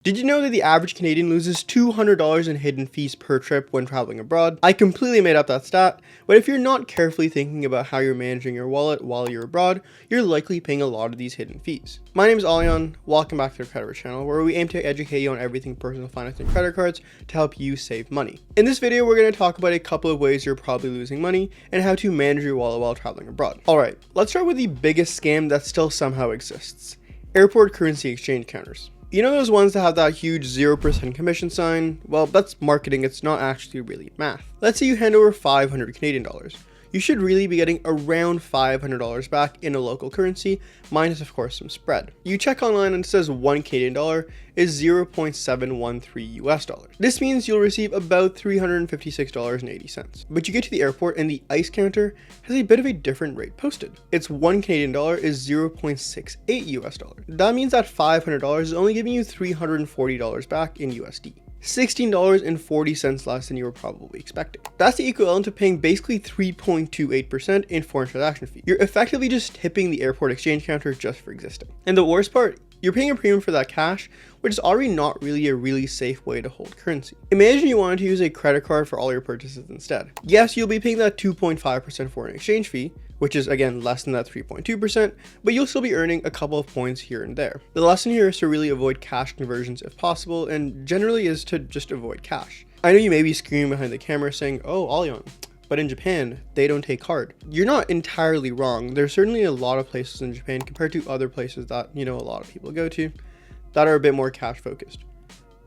Did you know that the average Canadian loses $200 in hidden fees per trip when traveling abroad? I completely made up that stat, but if you're not carefully thinking about how you're managing your wallet while you're abroad, you're likely paying a lot of these hidden fees. My name is Alion, welcome back to the CreditVerse channel, where we aim to educate you on everything personal finance and credit cards to help you save money. In this video, we're going to talk about a couple of ways you're probably losing money and how to manage your wallet while traveling abroad. Alright, let's start with the biggest scam that still somehow exists: airport currency exchange counters. You know those ones that have that huge 0% commission sign? Well, that's marketing, it's not actually really math. Let's say you hand over 500 Canadian dollars. You should really be getting around $500 back in a local currency, minus of course some spread. You check online and it says 1 Canadian dollar is 0.713 US dollars. This means you'll receive about $356.80. But you get to the airport and the ICE counter has a bit of a different rate posted. It's 1 Canadian dollar is 0.68 US dollars. That means that $500 is only giving you $340 back in USD. $16.40 less than you were probably expecting. That's the equivalent to paying basically 3.28% in foreign transaction fee. You're effectively just tipping the airport exchange counter just for existing. And the worst part, you're paying a premium for that cash, which is already not really a really safe way to hold currency. Imagine you wanted to use a credit card for all your purchases instead. Yes, you'll be paying that 2.5% foreign exchange fee, which is again less than that 3.2%, but you'll still be earning a couple of points here and there. The lesson here is to really avoid cash conversions if possible, and generally is to just avoid cash. I know you may be screaming behind the camera saying, "Oh, Alion, but in Japan, they don't take card." You're not entirely wrong. There's certainly a lot of places in Japan compared to other places that, a lot of people go to that are a bit more cash focused.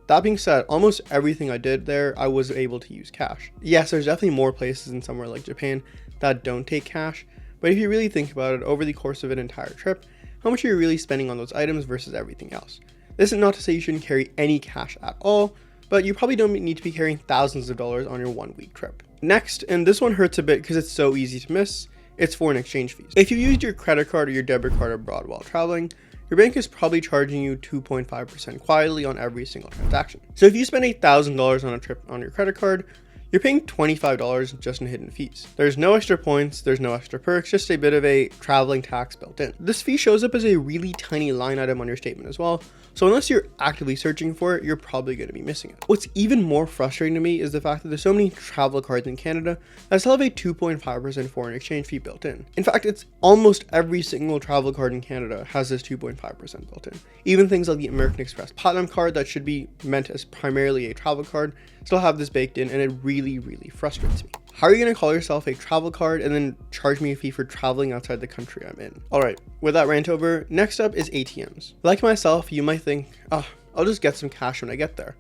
That being said, almost everything I did there, I was able to use cash. Yes, there's definitely more places in somewhere like Japan that don't take cash, but if you really think about it, over the course of an entire trip, how much are you really spending on those items versus everything else? This is not to say you shouldn't carry any cash at all, but you probably don't need to be carrying thousands of dollars on your 1 week trip. Next, and this one hurts a bit because it's so easy to miss, it's foreign exchange fees. If you used your credit card or your debit card abroad while traveling, your bank is probably charging you 2.5% quietly on every single transaction. So if you spend $8,000 on a trip on your credit card, you're paying $25 just in hidden fees. There's no extra points, there's no extra perks, just a bit of a traveling tax built in. This fee shows up as a really tiny line item on your statement as well, so unless you're actively searching for it, you're probably going to be missing it. What's even more frustrating to me is the fact that there's so many travel cards in Canada that still have a 2.5% foreign exchange fee built in. In fact, it's almost every single travel card in Canada has this 2.5% built in. Even things like the American Express Platinum card that should be meant as primarily a travel card still have this baked in, and it really frustrates me. How are you going to call yourself a travel card and then charge me a fee for traveling outside the country I'm in? Alright, with that rant over, next up is ATMs. Like myself, you might think, I'll just get some cash when I get there.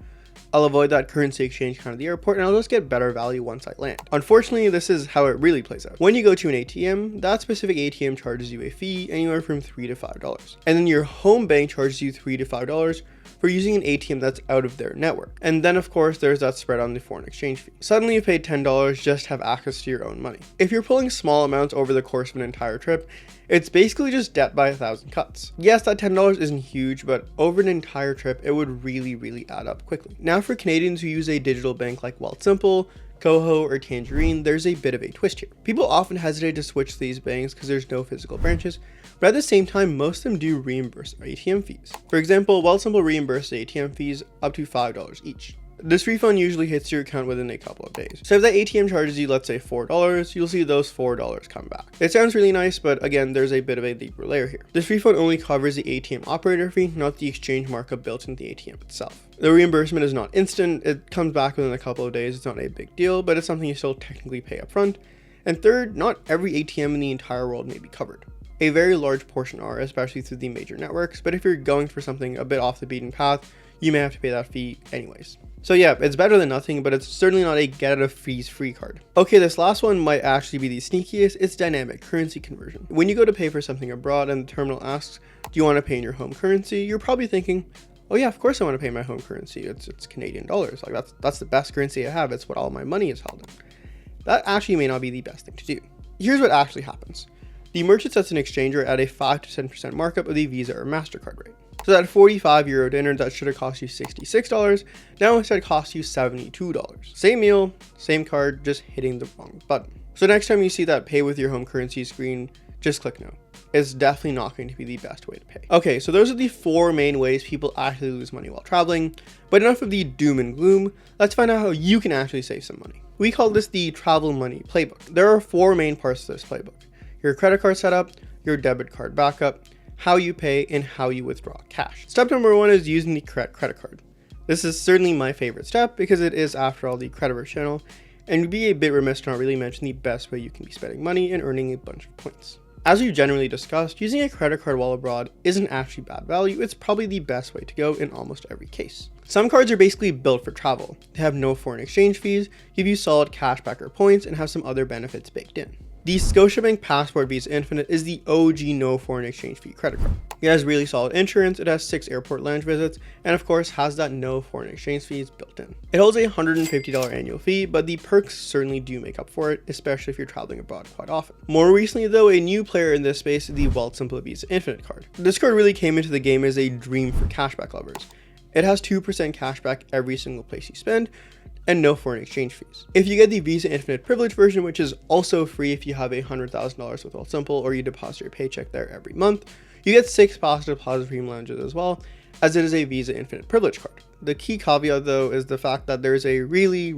I'll avoid that currency exchange counter at the airport and I'll just get better value once I land. Unfortunately, this is how it really plays out. When you go to an ATM, that specific ATM charges you a fee anywhere from $3 to $5. And then your home bank charges you $3 to $5 for using an ATM that's out of their network. And then of course, there's that spread on the foreign exchange fee. Suddenly you paid $10 just to have access to your own money. If you're pulling small amounts over the course of an entire trip, it's basically just debt by 1,000 cuts. Yes, that $10 isn't huge, but over an entire trip, it would really add up quickly. Now for Canadians who use a digital bank like Wealthsimple, Koho, or Tangerine, there's a bit of a twist here. People often hesitate to switch to these banks because there's no physical branches, but at the same time, most of them do reimburse ATM fees. For example, Wealthsimple reimburses ATM fees up to $5 each. This refund usually hits your account within a couple of days. So if that ATM charges you, let's say $4, you'll see those $4 come back. It sounds really nice, but again, there's a bit of a deeper layer here. This refund only covers the ATM operator fee, not the exchange markup built into the ATM itself. The reimbursement is not instant, it comes back within a couple of days, it's not a big deal, but it's something you still technically pay up front. And third, not every ATM in the entire world may be covered. A very large portion are, especially through the major networks, but if you're going for something a bit off the beaten path, you may have to pay that fee anyways. So yeah, it's better than nothing, but it's certainly not a get out of fees free card. Okay, this last one might actually be the sneakiest. It's dynamic currency conversion. When you go to pay for something abroad and the terminal asks, do you want to pay in your home currency? You're probably thinking, oh yeah, of course I want to pay my home currency. It's Canadian dollars. Like that's the best currency I have. It's what all my money is held in. That actually may not be the best thing to do. Here's what actually happens. The merchant sets an exchange rate at a 5 to 10% markup of the Visa or MasterCard rate. So that €45 dinner that should have cost you $66 now instead costs you $72. Same meal, same card, just hitting the wrong button. So next time you see that pay with your home currency screen, just click no. it's definitely not going to be the best way to pay. Okay, so those are the 4 main ways people actually lose money while traveling, but enough of the doom and gloom. Let's find out how you can actually save some money. We call this the travel money playbook. There are 4 main parts to this playbook: your credit card setup, your debit card backup, how you pay, and how you withdraw cash. Step number 1 is using the correct credit card. This is certainly my favorite step because it is, after all, the CreditVerse channel, and you'd be a bit remiss to not really mention the best way you can be spending money and earning a bunch of points. As we've generally discussed, using a credit card while abroad isn't actually bad value. It's probably the best way to go in almost every case. Some cards are basically built for travel. They have no foreign exchange fees, give you solid cashback or points, and have some other benefits baked in. The Scotiabank Passport Visa Infinite is the OG no foreign exchange fee credit card. It has really solid insurance, it has 6 airport lounge visits, and of course has that no foreign exchange fees built in. It holds a $150 annual fee, but the perks certainly do make up for it, especially if you're traveling abroad quite often. More recently though, a new player in this space is the Wealthsimple Visa Infinite card. This card really came into the game as a dream for cashback lovers. It has 2% cashback every single place you spend, and no foreign exchange fees. If you get the Visa Infinite Privilege version, which is also free if you have $100,000 with Wealthsimple or you deposit your paycheck there every month, you get 6 positive deposit premium lounges as well, as it is a Visa Infinite Privilege card. The key caveat though is the fact that there's a really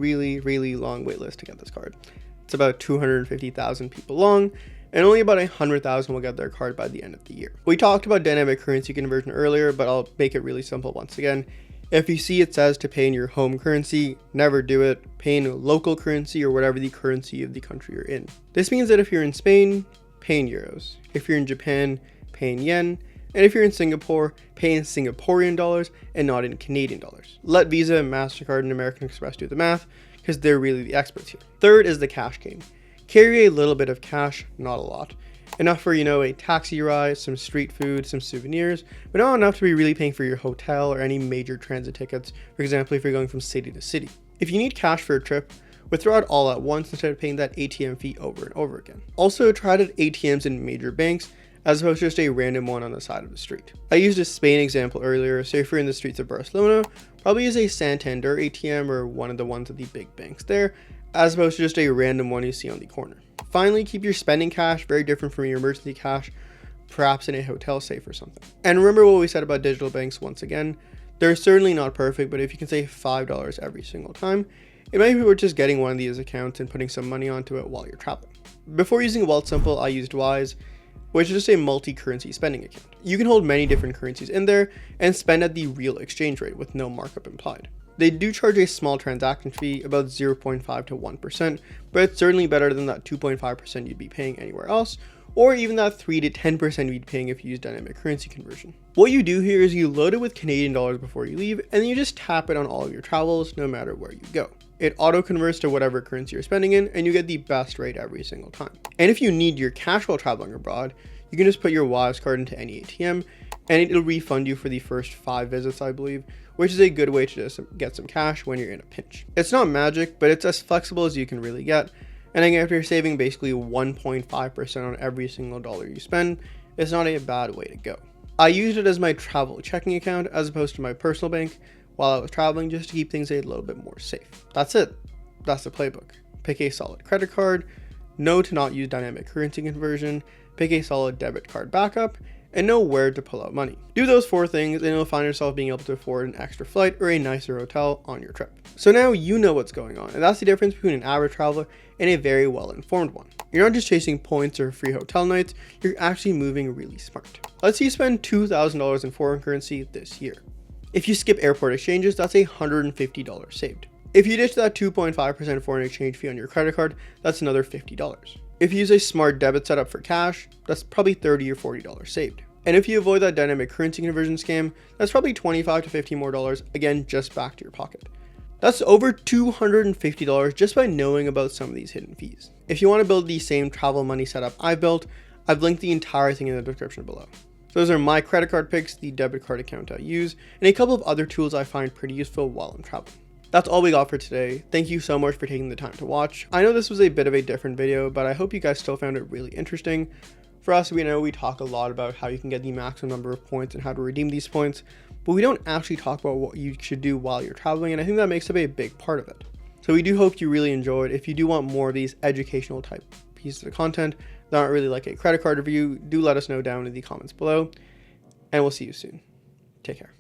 long wait list to get this card. It's about 250,000 people long, and only about 100,000 will get their card by the end of the year. We talked about dynamic currency conversion earlier, but I'll make it really simple once again. If you see it says to pay in your home currency, never do it. Pay in local currency or whatever the currency of the country you're in. This means that if you're in Spain, pay in euros. If you're in Japan, pay in yen. And if you're in Singapore, pay in Singaporean dollars and not in Canadian dollars. Let Visa, MasterCard, and American Express do the math, because they're really the experts here. Third is the cash game. Carry a little bit of cash, not a lot. Enough for, a taxi ride, some street food, some souvenirs, but not enough to be really paying for your hotel or any major transit tickets, for example, if you're going from city to city. If you need cash for a trip, withdraw it all at once instead of paying that ATM fee over and over again. Also, try it at ATMs in major banks, as opposed to just a random one on the side of the street. I used a Spain example earlier, so if you're in the streets of Barcelona, probably use a Santander ATM or one of the ones at the big banks there, as opposed to just a random one you see on the corner. Finally, keep your spending cash very different from your emergency cash, perhaps in a hotel safe or something. And remember what we said about digital banks once again. They're certainly not perfect, but if you can save $5 every single time, it might be worth just getting one of these accounts and putting some money onto it while you're traveling. Before using Wealthsimple, I used Wise, which is just a multi-currency spending account. You can hold many different currencies in there and spend at the real exchange rate with no markup implied. They do charge a small transaction fee, about 0.5 to 1%, but it's certainly better than that 2.5% you'd be paying anywhere else, or even that 3 to 10% you'd be paying if you use dynamic currency conversion. What you do here is you load it with Canadian dollars before you leave, and then you just tap it on all of your travels, no matter where you go. It auto converts to whatever currency you're spending in, and you get the best rate every single time. And if you need your cash while traveling abroad, you can just put your Wise card into any ATM, and it'll refund you for the first 5 visits, I believe, which is a good way to just get some cash when you're in a pinch. It's not magic, but it's as flexible as you can really get, and again, if you're saving basically 1.5% on every single dollar you spend, it's not a bad way to go. I used it as my travel checking account as opposed to my personal bank while I was traveling, just to keep things a little bit more safe. That's it. That's the playbook. Pick a solid credit card, know to not use dynamic currency conversion, pick a solid debit card backup, and know where to pull out money. Do those 4 things and you'll find yourself being able to afford an extra flight or a nicer hotel on your trip. So now you know what's going on, and that's the difference between an average traveler and a very well-informed one. You're not just chasing points or free hotel nights, you're actually moving really smart. Let's say you spend $2,000 in foreign currency this year. If you skip airport exchanges, that's $150 saved. If you ditch that 2.5% foreign exchange fee on your credit card, that's another $50. If you use a smart debit setup for cash, that's probably $30 or $40 saved. And if you avoid that dynamic currency conversion scam, that's probably $25 to $50 more, again, just back to your pocket. That's over $250 just by knowing about some of these hidden fees. If you want to build the same travel money setup I built, I've linked the entire thing in the description below. So those are my credit card picks, the debit card account I use, and a couple of other tools I find pretty useful while I'm traveling. That's all we got for today. Thank you so much for taking the time to watch. I know this was a bit of a different video, but I hope you guys still found it really interesting. For us, we know we talk a lot about how you can get the maximum number of points and how to redeem these points, but we don't actually talk about what you should do while you're traveling, and I think that makes up a big part of it. So we do hope you really enjoyed. If you do want more of these educational type pieces of content, not really like a credit card review, do let us know down in the comments below, and we'll see you soon. Take care.